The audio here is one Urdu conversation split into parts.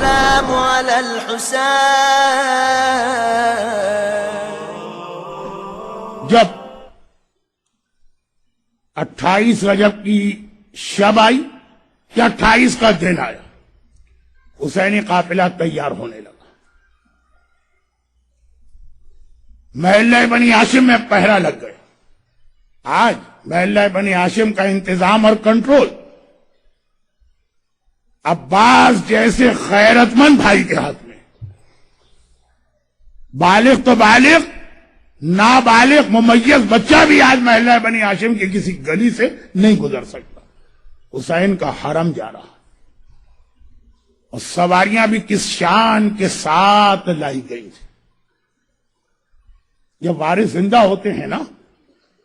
السلام على الحسين. جب 28 رجب کی شب آئی یا 28 کا دن آیا، حسینی قافلہ تیار ہونے لگا. محلہ بنی ہاشم میں پہرا لگ گئے. آج محلہ بنی ہاشم کا انتظام اور کنٹرول عباس جیسے غیرت مند بھائی کے ہاتھ میں. بالغ تو بالغ، نابالغ ممیز بچہ بھی آج محلہ بنی ہاشم کی کسی گلی سے نہیں گزر سکتا. حسین کا حرم جا رہا اور سواریاں بھی کس شان کے ساتھ لائی گئی تھی. جب وارث زندہ ہوتے ہیں نا،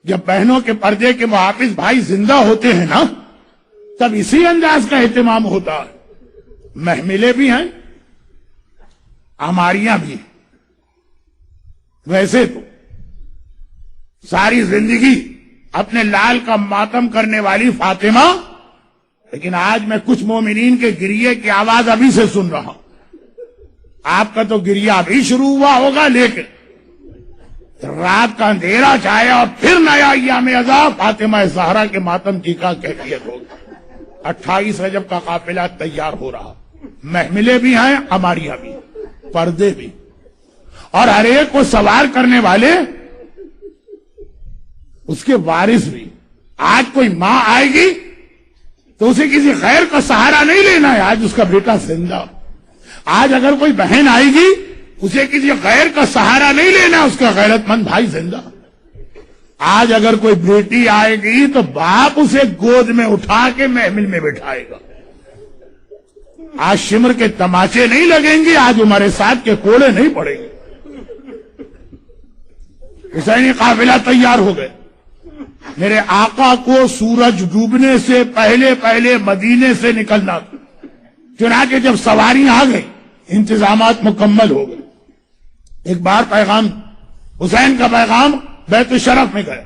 جب بہنوں کے پردے کے محافظ بھائی زندہ ہوتے ہیں نا، تب اسی انداز کا اہتمام ہوتا ہے. محملیں بھی ہیں، عماریاں بھی ہیں. ویسے تو ساری زندگی اپنے لال کا ماتم کرنے والی فاطمہ، لیکن آج میں کچھ مومنین کے گریے کی آواز ابھی سے سن رہا ہوں. آپ کا تو گریہ ابھی شروع ہوا ہوگا، لیکن رات کا اندھیرا چھایا اور پھر نیا ایام عذاب فاطمہ زہرا کے ماتم کی کا کیفیت ہوگی. 28 رجب کا قافلہ تیار ہو رہا. محملیں بھی ہیں، عماریاں بھی، پردے بھی، اور ہر ایک کو سوار کرنے والے اس کے وارث بھی. آج کوئی ماں آئے گی تو اسے کسی غیر کا سہارا نہیں لینا ہے، آج اس کا بیٹا زندہ. آج اگر کوئی بہن آئے گی اسے کسی غیر کا سہارا نہیں لینا، اس کا غیرت مند بھائی زندہ. آج اگر کوئی بیٹی آئے گی تو باپ اسے گود میں اٹھا کے محمل میں بٹھائے گا. آج شمر کے تماچے نہیں لگیں گے، آج ہمارے ساتھ کے کوڑے نہیں پڑیں گے. حسینی قافلہ تیار ہو گئے. میرے آقا کو سورج ڈوبنے سے پہلے پہلے مدینے سے نکلنا تھا. چنانچہ جب سواریاں آ گئی، انتظامات مکمل ہو گئے. ایک بار پیغام، حسین کا پیغام بیت الشرف میں گیا.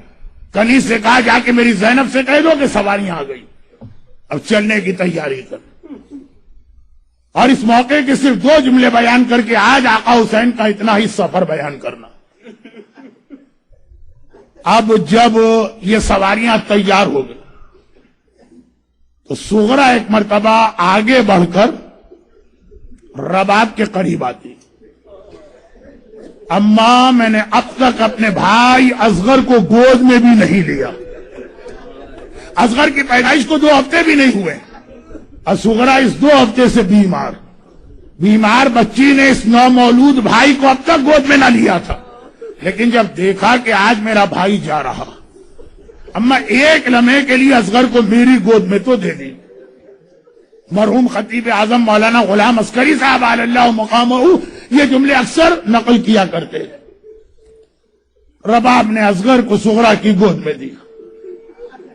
کنیز سے کہا جا کے میری زینب سے کہہ دو کہ سواریاں آ گئی، اب چلنے کی تیاری کر. اور اس موقع کے صرف 2 جملے بیان کر کے آج آقا حسین کا اتنا ہی سفر بیان کرنا. اب جب یہ سواریاں تیار ہو گئی تو صغرا ایک مرتبہ آگے بڑھ کر رباب کے قریب آتی. اماں، میں نے اب تک اپنے بھائی اصغر کو گود میں بھی نہیں لیا. اصغر کی پیدائش کو 2 ہفتے بھی نہیں ہوئے. صغرا اس 2 ہفتے سے بیمار بچی نے اس نومولود بھائی کو اب تک گود میں نہ لیا تھا. لیکن جب دیکھا کہ آج میرا بھائی جا رہا، اما ایک لمحے کے لیے اصغر کو میری گود میں تو دے دی. مرحوم خطیب اعظم مولانا غلام عسکری صاحب علی اللہ مقامہ یہ جملے اکثر نقل کیا کرتے. رباب نے اصغر کو صغرا کی گود میں دی.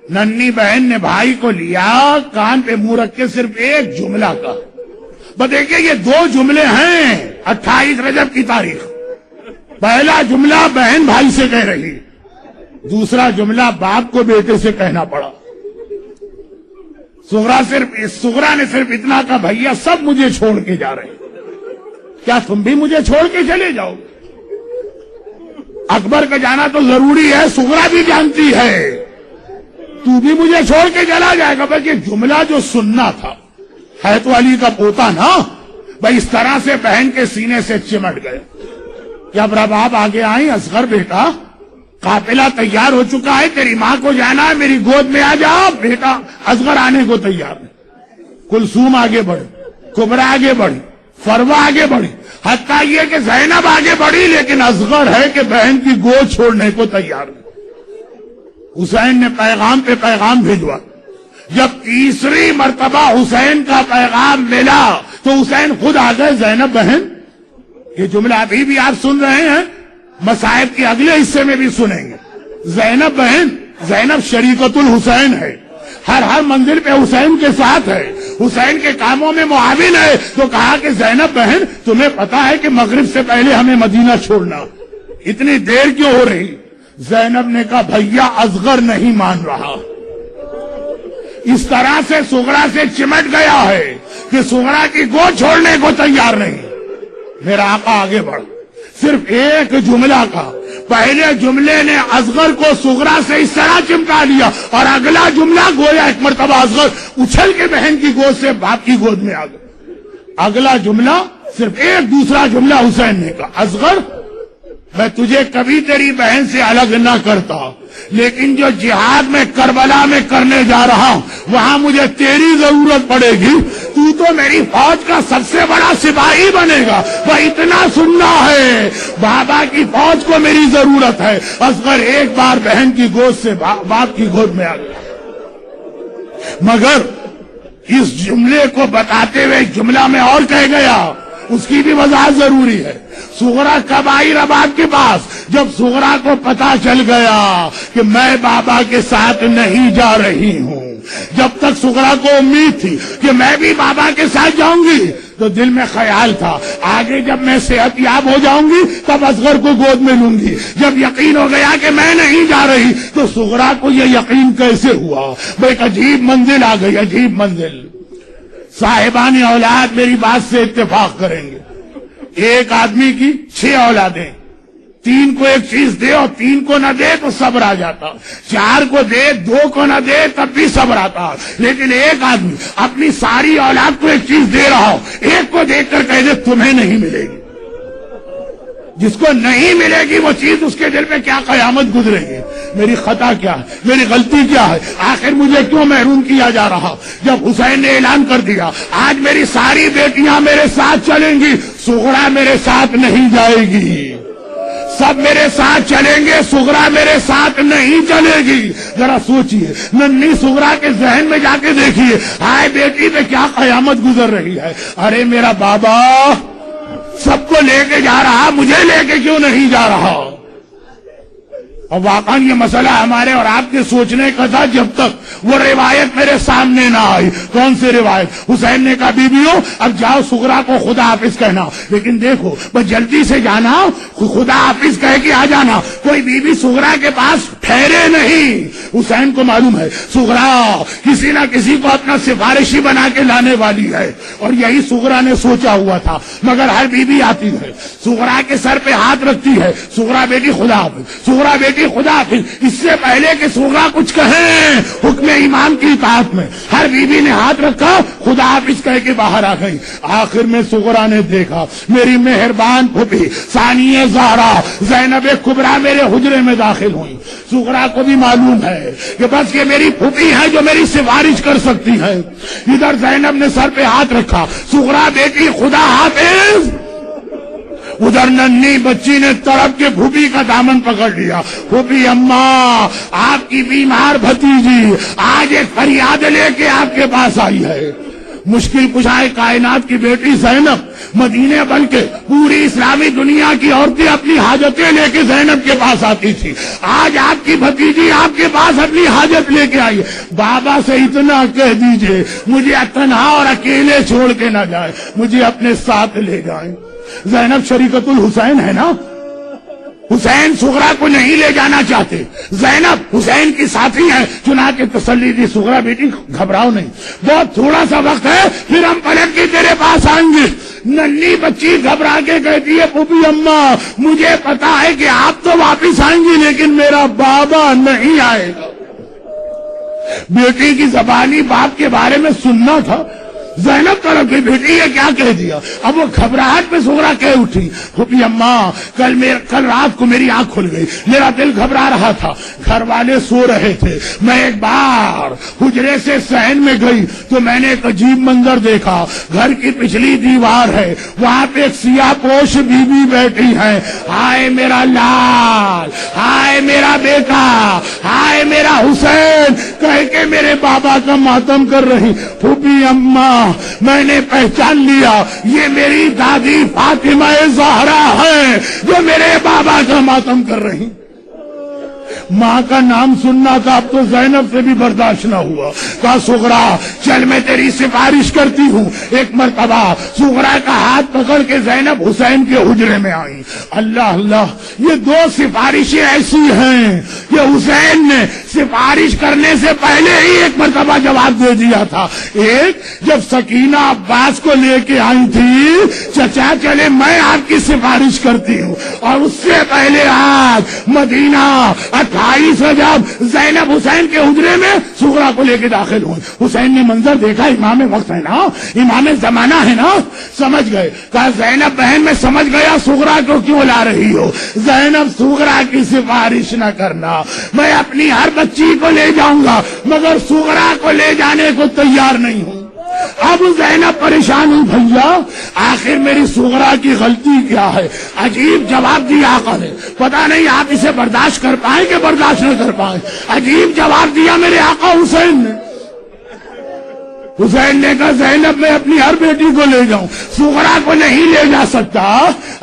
ننھی بہن نے بھائی کو لیا، کان پہ منہ رکھ کے صرف ایک جملہ کہا. دیکھیے یہ 2 جملے ہیں 28 رجب کی تاریخ. پہلا جملہ بہن بھائی سے کہہ رہی، دوسرا جملہ باپ کو بیٹے سے کہنا پڑا. صغرا نے صرف اتنا کہا، بھیا سب مجھے چھوڑ کے جا رہے ہیں، کیا تم بھی مجھے چھوڑ کے چلے جاؤ؟ اکبر کا جانا تو ضروری ہے، صغرا بھی جانتی ہے تو بھی مجھے چھوڑ کے چلا جائے گا. بلکہ جملہ جو سننا تھا، حیات علی کا پوتا نا بھائی، اس طرح سے بہن کے سینے سے چمٹ گئے. جب رباب آگے آئی، اصغر بیٹا قافلہ تیار ہو چکا ہے، تیری ماں کو جانا ہے، میری گود میں آ جا. بیٹا اصغر آنے کو تیار ہے. کلثوم آگے بڑھی، کبرا آگے بڑھی، فروا آگے بڑھی، حتیٰ یہ کہ زینب آگے بڑھی، لیکن اصغر ہے کہ بہن کی گود چھوڑنے کو تیار ہے. حسین نے پیغام پہ پیغام بھیجوا. جب تیسری مرتبہ حسین کا پیغام ملا تو حسین خود آ گئے. زینب بہن، یہ جملہ ابھی بھی آپ سن رہے ہیں، مصائب کے اگلے حصے میں بھی سنیں گے. زینب بہن، زینب شریکت الحسین ہے، ہر منزل پہ حسین کے ساتھ ہے، حسین کے کاموں میں معاون ہے. تو کہا کہ زینب بہن، تمہیں پتا ہے کہ مغرب سے پہلے ہمیں مدینہ چھوڑنا، اتنی دیر کیوں ہو رہی؟ زینب نے کہا بھیا اصغر نہیں مان رہا. اس طرح سے صغرا سے چمٹ گیا ہے کہ سغرا کی گود چھوڑنے کو تیار نہیں. میرا آقا آگے بڑھ, صرف ایک جملہ کا, پہلے جملے نے اصغر کو سغرا سے اس طرح چمٹا لیا, اور اگلا جملہ گویا ایک مرتبہ اصغر اچھل کے بہن کی گود سے باپ کی گود میں آ گیا. اگلا جملہ صرف ایک دوسرا جملہ حسین نے کہا, اصغر میں تجھے کبھی تیری بہن سے الگ نہ کرتا, لیکن جو جہاد میں کربلا میں کرنے جا رہا ہوں وہاں مجھے تیری ضرورت پڑے گی. تو میری فوج کا سب سے بڑا سپاہی بنے گا, وہ اتنا سننا ہے, بابا کی فوج کو میری ضرورت ہے. اصغر ایک بار بہن کی گود سے باپ کی گود میں آ گیا. مگر اس جملے کو بتاتے ہوئے جملہ میں اور کہہ گیا, اس کی بھی وضاحت ضروری ہے. سغرا کب آئی رباب کے پاس؟ جب سغرا کو پتا چل گیا کہ میں بابا کے ساتھ نہیں جا رہی ہوں. جب تک سغرا کو امید تھی کہ میں بھی بابا کے ساتھ جاؤں گی, تو دل میں خیال تھا آگے جب میں صحت یاب ہو جاؤں گی تب اصغر کو گود میں لوں گی. جب یقین ہو گیا کہ میں نہیں جا رہی تو سغرا کو یہ یقین کیسے ہوا؟ ایک عجیب منزل آ گئی, عجیب منزل. صاحبان اولاد میری بات سے اتفاق کریں گے, ایک آدمی کی 6 اولادیں, 3 کو ایک چیز دے اور 3 کو نہ دے تو صبر آ جاتا, 4 کو دے 2 کو نہ دے تب بھی صبر آتا. لیکن ایک آدمی اپنی ساری اولاد کو ایک چیز دے رہا ہو, ایک کو دیکھ کر کہہ دے تمہیں نہیں ملے گی. جس کو نہیں ملے گی وہ چیز اس کے دل میں کیا قیامت گزرے گی. میری خطا کیا ہے, میری غلطی کیا ہے, آخر مجھے کیوں محروم کیا جا رہا؟ جب حسین نے اعلان کر دیا آج میری ساری بیٹیاں میرے ساتھ چلیں گی, سغرا میرے ساتھ نہیں جائے گی. سب میرے ساتھ چلیں گے, سغرا میرے ساتھ نہیں چلے گی. ذرا سوچئے, ننھی سغرا کے ذہن میں جا کے دیکھیے, ہائے بیٹی پہ کیا قیامت گزر رہی ہے. ارے میرا بابا سب کو لے کے جا رہا, مجھے لے کے کیوں نہیں جا رہا؟ اور واقعا یہ مسئلہ ہمارے اور آپ کے سوچنے کا تھا جب تک وہ روایت میرے سامنے نہ آئی. کون سی روایت؟ حسین نے کہا بیویوں اب جاؤ سغرا کو خدا حافظ کہنا, لیکن دیکھو بس جلدی سے جانا, خدا حافظ کہہ کے آ جانا. کوئی بیوی سغرا کے پاس ٹھہرے نہیں. حسین کو معلوم ہے سغرا کسی نہ کسی کو اپنا سفارشی بنا کے لانے والی ہے, اور یہی سغرا نے سوچا ہوا تھا. مگر ہر بیوی آتی ہے, سغرا کے سر پہ ہاتھ رکھتی ہے, سغرا بیٹی خدا حافظ, سغرا بیٹی خدا حافظ. اس سے پہلے کہ سغرا کچھ کہیں حکم امام کی اطاعت میں ہر بیوی نے ہاتھ رکھا, خدا حافظ کہہ کے باہر آ گئی. آخر میں سغرا نے دیکھا میری مہربان پھوپھی ثانیہ زہرا زینب کبریٰ میرے حجرے میں داخل ہوئی. سغرا کو بھی معلوم ہے کہ بس یہ میری پھوپھی ہے جو میری سفارش کر سکتی ہے. ادھر زینب نے سر پہ ہاتھ رکھا, سغرا بیٹی خدا حافظ. ادھر ننھی بچی نے تڑپ کے پھوپھی کا دامن پکڑ لیا. پھوپھی اماں آپ کی بیمار بھتیجی آج ایک فریاد لے کے آپ کے پاس آئی ہے. مشکل کشائے کائنات کی بیٹی زینب مدینے بن کے پوری اسلامی دنیا کی عورتیں اپنی حاجتیں لے کے زینب کے پاس آتی تھی. آج آپ کی بھتیجی آپ کے پاس اپنی حاجت لے کے آئی. بابا سے اتنا کہہ دیجئے مجھے تنہا اور اکیلے چھوڑ کے نہ جائے, مجھے اپنے ساتھ لے جائیں. زینب شریکت الحسین ہے نا, حسین سغرا کو نہیں لے جانا چاہتے, زینب حسین کی ساتھی ہے. چنانچہ تسلی دی سغرا بیٹی گھبراؤ نہیں, بہت تھوڑا سا وقت ہے پھر ہم پلٹ کے تیرے پاس آئیں گے. ننھی بچی گھبرا کے کہتی ہے پھوپھی اماں مجھے پتا ہے کہ آپ تو واپس آئیں گی لیکن میرا بابا نہیں آئے گا. بیٹی کی زبانی باپ کے بارے میں سننا تھا. زینب طرف کی بیٹی یہ کیا کہہ دیا؟ اب وہ گھبراہٹ میں سغرا کہہ اٹھی پھوپھی اماں کل رات کو میری آنکھ کھل گئی, میرا دل گھبرا رہا تھا, گھر والے سو رہے تھے, میں ایک بار حجرے سے صحن میں گئی تو میں نے ایک عجیب منظر دیکھا. گھر کی پچھلی دیوار ہے, وہاں پہ ایک سیاہ پوش بیوی بیٹھی ہے. ہائے میرا لال, ہائے میرا بیٹا, ہائے میرا حسین کہہ کے میرے بابا کا ماتم کر رہی. پھوپھی اماں میں نے پہچان لیا یہ میری دادی فاطمہ زہرا ہے جو میرے بابا کا ماتم کر رہی. ماں کا نام سننا تھا، اب تو زینب سے بھی برداشت نہ ہوا. کہا سغرا چل میں تیری سفارش کرتی ہوں. ایک مرتبہ سغرا کا ہاتھ پکڑ کے زینب حسین کے حجرے میں آئی. اللہ اللہ، یہ دو سفارشیں ایسی ہیں کہ حسین نے سفارش کرنے سے پہلے ہی ایک مرتبہ جواب دے دیا تھا. ایک جب سکینہ عباس کو لے کے آئی تھی، چچا چلے میں آپ کی سفارش کرتی ہوں، اور اس سے پہلے آج مدینہ 28 رجب زینب حسین کے حجرے میں سغرا کو لے کے داخل ہوئی. حسین نے منظر دیکھا، امام وقت ہے نا، امام زمانہ ہے نا، سمجھ گئے. کہا زینب بہن میں سمجھ گیا سغرا کو کیوں لا رہی ہو. زینب سغرا کی سفارش نہ کرنا، میں اپنی ہر بچی کو لے جاؤں گا مگر سغرا کو لے جانے کو تیار نہیں ہوں. اب زینب پریشان ہوئی، بھیا آخر میری سغرا کی غلطی کیا ہے. عجیب جواب دیا آقا نے، پتہ نہیں آپ اسے برداشت کر پائیں کہ برداشت نہ کر پائیں. عجیب جواب دیا میرے آقا حسین نے. حسین نے کہا زینب میں اپنی ہر بیٹی کو لے جاؤں، سغرا کو نہیں لے جا سکتا.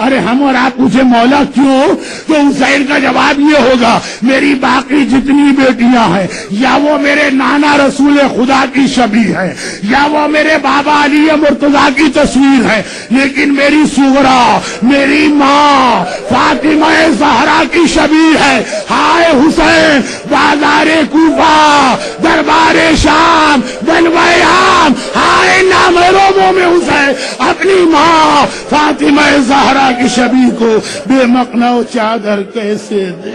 ارے ہم اور آپ پوچھے مولا کیوں؟ تو حسین کا جواب یہ ہوگا میری باقی جتنی بیٹیاں ہیں یا وہ میرے نانا رسول خدا کی شبیہ ہیں یا وہ میرے بابا علی مرتضیٰ کی تصویر ہے، لیکن میری سغرا میری ماں فاطمہ زہرا کی شبیہ ہے. ہائے حسین، بازار کوفہ، دربار شام، بنوائے ہائے نامحرموں میں حسین اپنی ماں فاطمہ زہرا کی شبیہ کو بے مقنع چادر کیسے دے.